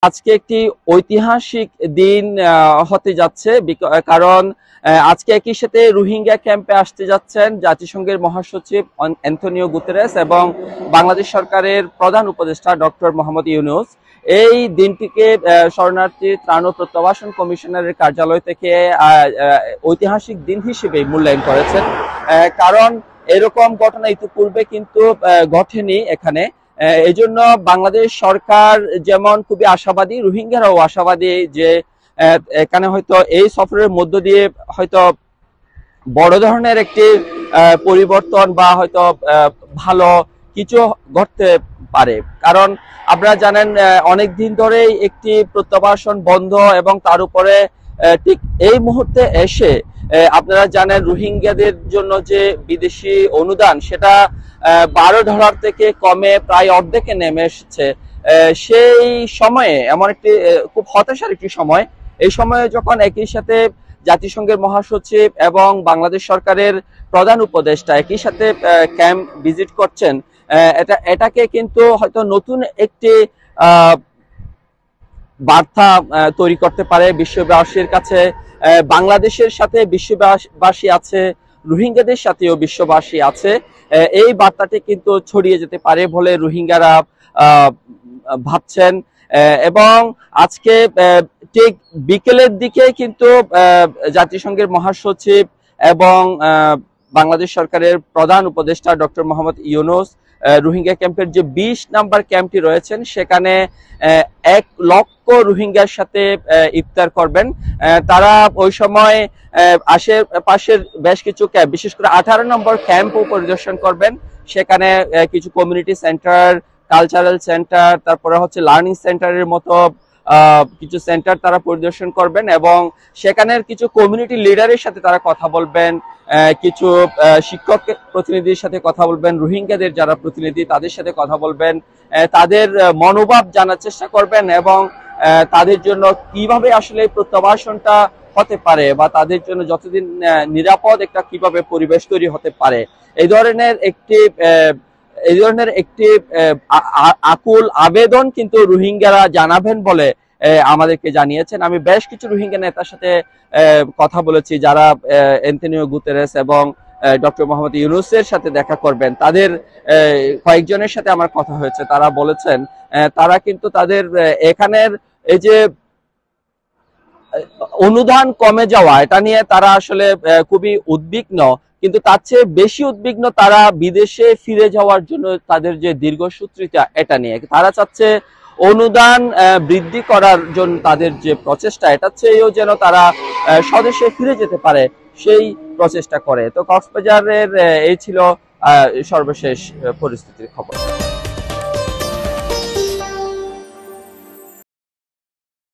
আজকে একটি ঐতিহাসিক দিন হতে যাচ্ছে, কারণ আজকে একই সাথে রোহিঙ্গা ক্যাম্পে আসতে যাচ্ছেন জাতিসংঘের মহাসচিব অ্যান্টনিও গুতেরেস এবং বাংলাদেশ সরকারের প্রধান উপদেষ্টা ডক্টর মোহাম্মদ ইউনূস। এই দিনটিকে শরণার্থী ত্রাণ ও প্রত্যাবাসন কমিশনারের কার্যালয় থেকে ঐতিহাসিক দিন হিসেবে মূল্যায়ন করেছেন, কারণ এরকম ঘটনা ইতিপূর্বে কিন্তু ঘটেনি এখানে। এজন্য বাংলাদেশ সরকার যেমন খুবই আশাবাদী, রোহিঙ্গারাও আশাবাদী যে এখানে হয়তো এই সফরের মধ্য দিয়ে হয়তো বড় ধরনের একটি পরিবর্তন বা হয়তো ভালো কিছু ঘটতে পারে। কারণ আপনারা জানেন অনেক দিন ধরেই একটি প্রত্যাবাসন বন্ধ, এবং তার উপরে ঠিক এই মুহূর্তে এসে আপনারা জানেন রোহিঙ্গাদের জন্য যে বিদেশি অনুদান সেটা $12 থেকে কমে প্রায় অর্ধেকে নেমে এসেছে। সেই সময়ে এমন একটি খুব হতাশার একটি সময়, এই সময়ে যখন একই সাথে জাতিসংঘের মহাসচিব এবং বাংলাদেশ সরকারের প্রধান উপদেষ্টা একই সাথে ক্যাম্প ভিজিট করছেন, এটাকে কিন্তু হয়তো নতুন একটি বার্তা তৈরি করতে পারে বিশ্ববাসীর কাছে। বাংলাদেশের সাথে বিশ্ববাসী আছে, রোহিঙ্গাদের সাথেও বিশ্ববাসী আছে, এই বার্তাটি কিন্তু ছড়িয়ে যেতে পারে বলে রোহিঙ্গারা ভাবছেন। এবং আজকে ঠিক বিকেলের দিকে কিন্তু জাতিসংঘের মহাসচিব এবং বাংলাদেশ সরকারের প্রধান উপদেষ্টা ডক্টর মোহাম্মদ ইউনূস রোহিঙ্গা ক্যাম্পের যে 20 নাম্বার ক্যাম্পটি রয়েছেন সেখানে 1 লক্ষ রোহিঙ্গার সাথে ইফতার করবেন। তারা ওই সময় আশেপাশের বেশ কিছু ক্যাম্প, বিশেষ করে 18 নম্বর ক্যাম্পও পরিদর্শন করবেন। সেখানে কিছু কমিউনিটি সেন্টার, কালচারাল সেন্টার, তারপরে হচ্ছে লার্নিং সেন্টারের মতো কিছু সেন্টার তারা পরিদর্শন করবেন, এবং সেখানের কিছু কমিউনিটি লিডারের সাথে তারা কথা বলবেন, কিছু শিক্ষক প্রতিনিধির সাথে কথা বলবেন, রোহিঙ্গাদের যারা প্রতিনিধি তাদের সাথে কথা বলবেন, তাদের মনোভাব জানার চেষ্টা করবেন, এবং তাদের জন্য কিভাবে আসলে প্রত্যাবাসনটা হতে পারে বা তাদের জন্য যতদিন নিরাপদ একটা কিভাবে পরিবেশ তৈরি হতে পারে, এই ধরনের একটি আকুল আবেদন কিন্তু রোহিঙ্গারা জানাবেন বলে আমাদেরকে জানিয়েছেন। আমি বেশ কিছু রোহিঙ্গা নেতার সাথে কথা বলেছি যারা অ্যান্টনিও গুতেরেস এবং ডক্টর মোহাম্মদ ইউনূসের সাথে দেখা করবেন। তাদের কয়েকজনের সাথে আমার কথা হয়েছে, তারা বলেছেন তারা কিন্তু তাদের এখানের এই যে অনুদান কমে যাওয়া এটা নিয়ে তারা আসলে খুবই উদ্বিগ্ন, কিন্তু তার চেয়ে বেশি উদ্বিগ্ন তারা বিদেশে ফিরে যাওয়ার জন্য তাদের যে দীর্ঘসূত্রিতা এটা নিয়ে। তারা চাচ্ছে অনুদান বৃদ্ধি করার জন্য তাদের যে প্রচেষ্টা, এটা চেয়েও যেন তারা স্বদেশে ফিরে যেতে পারে সেই প্রচেষ্টা করে। তো কক্সবাজারের এই ছিল সর্বশেষ পরিস্থিতির খবর।